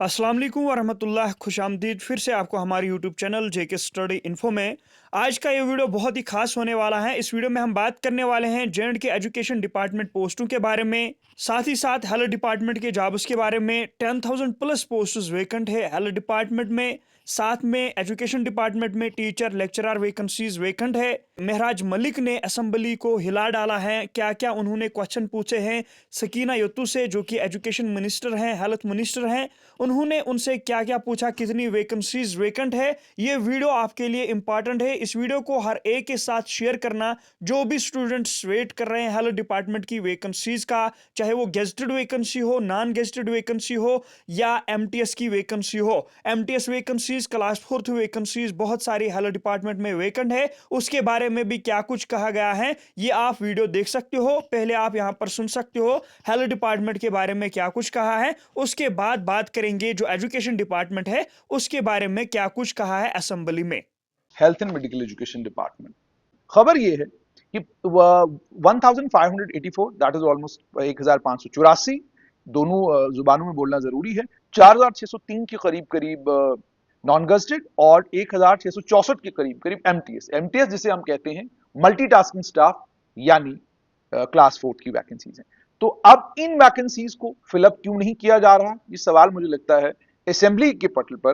अस्सलाम वालेकुम वरहमतुल्लाह, खुशामदीद फिर से आपको हमारे यूट्यूब चैनल जेके स्टडी इन्फो में। आज का ये वीडियो बहुत ही खास होने वाला है। इस वीडियो में हम बात करने वाले हैं जे.एंड.के एजुकेशन डिपार्टमेंट पोस्टों के बारे में, साथ ही साथ हेल्थ डिपार्टमेंट के जॉब्स के बारे में। 10,000 प्लस पोस्ट्स वेकेंट है हेल्थ डिपार्टमेंट में, साथ में एजुकेशन डिपार्टमेंट में टीचर लेक्चरर वैकेंसीज वेकेंट है। महराज मलिक ने असेंबली को हिला डाला है। क्या क्या उन्होंने क्वेश्चन पूछे हैं सकीना यत्तू से, जो कि एजुकेशन मिनिस्टर हैं, हेल्थ मिनिस्टर हैं, उन्होंने उनसे क्या क्या पूछा, कितनी वैकेंसीज वेकेंट है। ये वीडियो आपके लिए इंपॉर्टेंट है। इस वीडियो को हर एक के साथ शेयर करना जो भी स्टूडेंट्स वेट कर रहे हैं हेल्थ डिपार्टमेंट की वैकेंसीज का, चाहे वो गेजेटेड वैकेंसी हो, नॉन गेजेटेड वैकेंसी हो या एमटीएस की वैकेंसी हो। MTS vacancies, class 4th vacancies बहुत सारी हेल्थ डिपार्टमेंट में वेकेंट है। उसके बारे में भी क्या कुछ कहा गया है ये आप वीडियो देख सकते हो। पहले आप यहां पर सुन सकते हो हेल्थ डिपार्टमेंट के बारे में क्या कुछ कहा है, उसके बाद बात करेंगे जो एजुकेशन डिपार्टमेंट है उसके बारे में क्या कुछ कहा है असेंबली में। Health and medical education department, खबर ये है कि 1584, दैट इज ऑलमोस्ट 1584, दोनों जुबानों में बोलना जरूरी है। 4603 के करीब करीब नॉन गजेटेड और 1664 के करीब करीब एमटीएस जिसे हम कहते हैं मल्टीटास्किंग स्टाफ, यानी क्लास 4th की वैकेंसीज हैं। तो अब इन वैकेंसीज को फिलअप क्यों नहीं किया जा रहा, ये सवाल मुझे लगता है असेंबली के पटल पर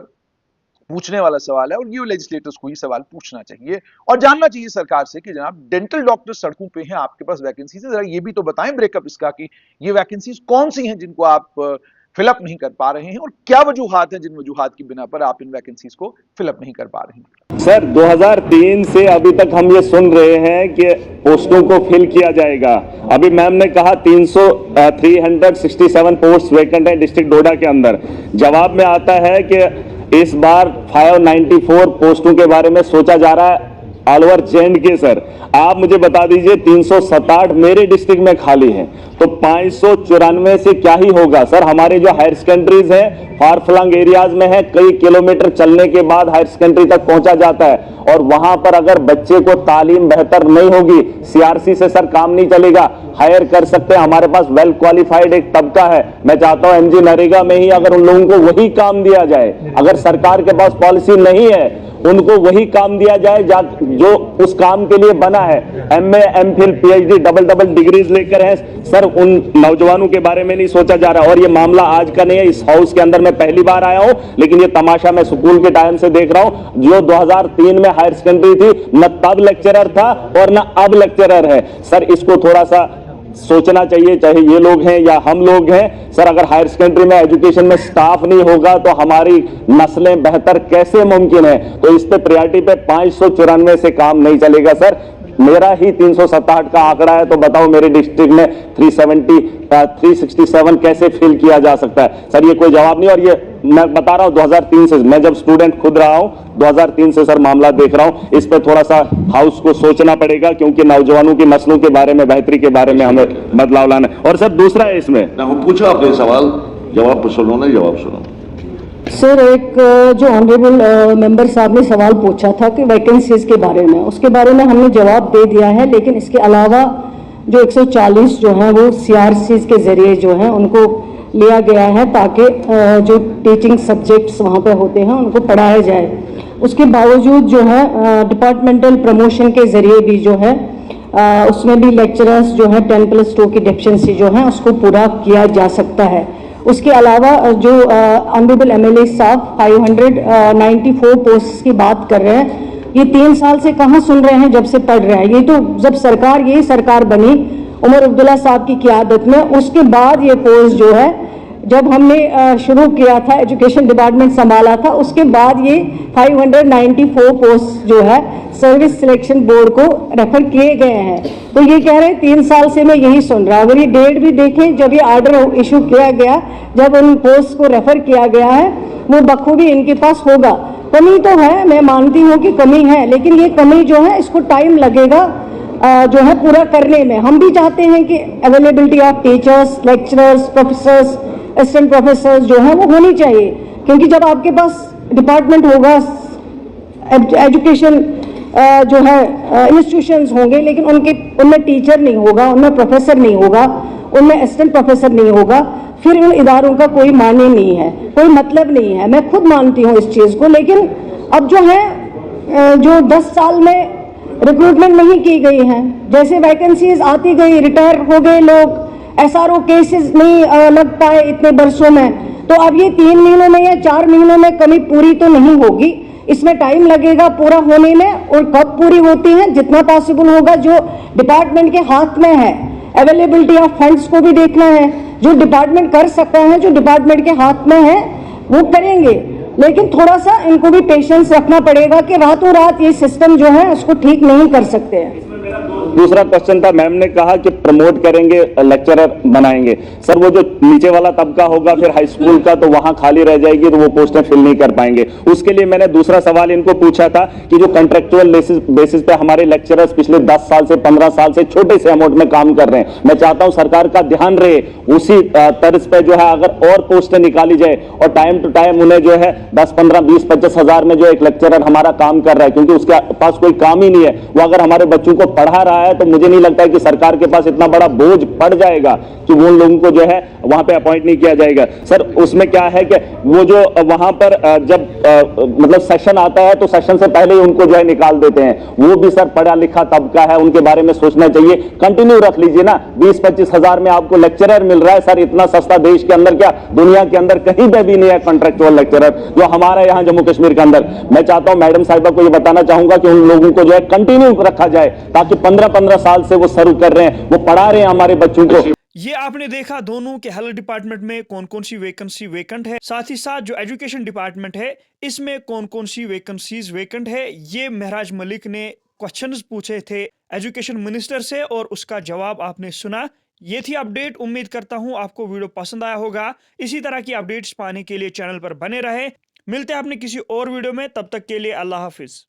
पूछने वाला सवाल है, और ये लेजिस्लेटर्स को ये सवाल पूछना चाहिए और जानना चाहिए सरकार से कि जनाब डेंटल डॉक्टर सड़कों पे हैं, आपके पास वैकेंसीज है, जरा ये भी तो बताएं ब्रेकअप इसका कि ये वैकेंसीज कौन सी हैं जिनको आप फिलअप नहीं कर पा रहे हैं, और क्या वजूहात हैं जिन वजूहात की बिना पर आप इन वैकेंसीज को फिलअप नहीं कर पा रहे हैं। सर 2003 से अभी तक हम ये सुन रहे हैं कि पोस्टों को फिल किया जाएगा। अभी मैम ने कहा 367 पोस्ट वैकेंट है डिस्ट्रिक्ट डोडा के अंदर। जवाब में आता है कि इस बार 594 पोस्टों के बारे में सोचा जा रहा है ऑल ओवर जे.एंड.के। सर आप मुझे बता दीजिए 367 मेरे डिस्ट्रिक्ट में खाली है, तो 594 से क्या ही होगा। सर हमारे जो हायर सेकेंडरीज हैं फार फ्लंग एरियाज में है, कई किलोमीटर चलने के बाद हायर सेकेंडरी तक पहुंचा जाता है, और वहां पर अगर बच्चे को तालीम बेहतर नहीं होगी, सीआरसी से सर काम नहीं चलेगा। हायर कर सकते हैं, हमारे पास वेल क्वालिफाइड एक तबका है। मैं चाहता हूं एमजी नरेगा में ही अगर उन लोगों को वही काम दिया जाए, अगर सरकार के पास पॉलिसी नहीं है उनको वही काम दिया जाए जो उस काम के लिए बना है। MA, MPhil, PhD, double degrees लेकर हैं सर, उन नौजवानों के बारे में नहीं सोचा जा रहा। और ये मामला आज का नहीं है, इस हाउस के अंदर मैं पहली बार आया हूं, लेकिन ये तमाशा मैं स्कूल के टाइम से देख रहा हूं। जो 2003 में हायर सेकेंडरी थी, न तब लेक्चरर था और न अब लेक्चरर है। सर इसको थोड़ा सा सोचना चाहिए, चाहे ये लोग हैं या हम लोग हैं। सर अगर हायर सेकेंडरी में एजुकेशन में स्टाफ नहीं होगा तो हमारी नस्लें बेहतर कैसे मुमकिन है। तो इस पे प्रायोरिटी पे 594 से काम नहीं चलेगा सर। मेरा ही 367 का आंकड़ा है, तो बताओ मेरे डिस्ट्रिक्ट में 367 कैसे फिल किया जा सकता है। सर ये कोई जवाब नहीं, और ये मैं बता रहा हूं 2003 से, मैं जब स्टूडेंट खुद रहा हूं 2003 से सर मामला देख रहा हूं। इस पे थोड़ा सा हाउस को सोचना पड़ेगा, क्योंकि नौजवानों की नस्लों के बारे में, बेहतरी के बारे में हमें बदलाव लाना है। और सर दूसरा है इसमें, पूछो आपने सवाल, जवाब सुनो ना, जवाब सुनो। सर एक जो ऑनरेबल मेंबर साहब ने सवाल पूछा था कि वैकेंसीज के बारे में, उसके बारे में हमने जवाब दे दिया है, लेकिन इसके अलावा जो 140 जो हैं वो सीआरसी के जरिए जो हैं उनको लिया गया है, ताकि जो टीचिंग सब्जेक्ट्स वहाँ पे होते हैं उनको पढ़ाया जाए। उसके बावजूद जो है डिपार्टमेंटल प्रमोशन के जरिए भी जो है उसमें भी लेक्चरर्स जो है 10+2 की डेफिशिएंसी जो है उसको पूरा किया जा सकता है। उसके अलावा जो ऑनरेबल एमएलए साहब 594 पोस्ट की बात कर रहे हैं, ये 3 साल से कहाँ सुन रहे हैं, जब से पढ़ रहे हैं। ये तो जब यही सरकार बनी उमर अब्दुल्ला साहब की क़यादत में, उसके बाद ये पोस्ट जो है, जब हमने शुरू किया था एजुकेशन डिपार्टमेंट संभाला था, उसके बाद ये 594 पोस्ट जो है सर्विस सिलेक्शन बोर्ड को रेफर किए गए हैं। तो ये कह रहे हैं 3 साल से मैं यही सुन रहा। अगर ये डेट भी देखें जब ये ऑर्डर इशू किया गया, जब उन पोस्ट को रेफर किया गया है, वो बखूबी इनके पास होगा। कमी तो है, मैं मानती हूँ कि कमी है, लेकिन ये कमी जो है इसको टाइम लगेगा जो है पूरा करने में। हम भी चाहते हैं कि availability of teachers, lecturers, professors, assistant professors जो है वो होनी चाहिए, क्योंकि जब आपके पास डिपार्टमेंट होगा, एजुकेशन जो है इंस्टीट्यूशंस होंगे, लेकिन उनमें टीचर नहीं होगा, उनमें प्रोफेसर नहीं होगा, उनमें असिस्टेंट प्रोफेसर नहीं होगा, फिर उन इदारों का कोई मायने नहीं है, कोई मतलब नहीं है। मैं खुद मानती हूँ इस चीज़ को, लेकिन अब जो है जो 10 साल में रिक्रूटमेंट नहीं की गई है, जैसे वैकेंसीज आती गई, रिटायर हो गए लोग, SRO केसेस नहीं लग पाए इतने बरसों में, तो अब ये 3 महीनों में या 4 महीनों में कमी पूरी तो नहीं होगी, इसमें टाइम लगेगा पूरा होने में। और कब पूरी होती है, जितना पॉसिबल होगा, जो डिपार्टमेंट के हाथ में है, अवेलेबिलिटी ऑफ फंड्स को भी देखना है, जो डिपार्टमेंट कर सकता है, जो डिपार्टमेंट के हाथ में है वो करेंगे, लेकिन थोड़ा सा इनको भी पेशेंस रखना पड़ेगा कि रातों रात ये सिस्टम जो है उसको ठीक नहीं कर सकते हैं। दूसरा क्वेश्चन था, मैम ने कहा कि प्रमोट करेंगे, लेक्चरर बनाएंगे। सर वो जो नीचे वाला तबका होगा फिर हाई स्कूल का, तो वहां खाली रह जाएगी, तो वो पोस्टें फिल नहीं कर पाएंगे। उसके लिए मैंने दूसरा सवाल इनको पूछा था कि जो कॉन्ट्रेक्चुअल बेसिस पे हमारे लेक्चरर्स पिछले 10 साल से 15 साल से छोटे से अमाउंट में काम कर रहे हैं, मैं चाहता हूं सरकार का ध्यान रहे उसी तर्ज पे जो है अगर और पोस्टें निकाली जाए और टाइम टू टाइम उन्हें जो है 10, 15, 20, 25 हजार में जो एक लेक्चरर हमारा काम कर रहा है, क्योंकि उसके पास कोई काम ही नहीं है, वो अगर हमारे बच्चों को पढ़ा रहा है तो मुझे नहीं लगता है कि सरकार के पास इतना बड़ा बोझ पड़ जाएगा कि वो लोगों को जो है वहां पे अपॉइंट नहीं किया जाएगा। सर उसमें क्या है कि वो जो वहां पर जब मतलब सेशन आता है तो सेशन से पहले ही उनको जो है निकाल देते हैं, वो भी सर पढ़ा लिखा तबका है, उनके बारे में सोचना चाहिए। कंटिन्यू रख लीजिए ना, 20-25 हजार में आपको लेक्चरर मिल रहा है सर, इतना सस्ता देश के अंदर क्या दुनिया के अंदर कहीं पे भी नहीं है कॉन्ट्रेक्चुअल लेक्चरर जो हमारा यहाँ जम्मू कश्मीर के अंदर। मैं चाहता हूं मैडम साहिबा को ये बताना चाहूंगा कि उन लोगों को जो है कंटिन्यू रखा जाए, ताकि 15-15 साल से वो सर्व कर रहे हैं, वो पढ़ा रहे हैं हमारे बच्चों को। ये आपने देखा दोनों के हेल्थ डिपार्टमेंट में कौन कौन सी वैकेंसी वैकेंट है, साथ ही साथ जो एजुकेशन डिपार्टमेंट है इसमें कौन कौन सी वैकेंसीज वैकेंट है। ये महराज मलिक ने क्वेश्चंस पूछे थे एजुकेशन मिनिस्टर से और उसका जवाब आपने सुना। ये थी अपडेट। उम्मीद करता हूं आपको वीडियो पसंद आया होगा। इसी तरह की अपडेट्स पाने के लिए चैनल पर बने रहे। मिलते हैं अपने किसी और वीडियो में, तब तक के लिए अल्लाह हाफिज।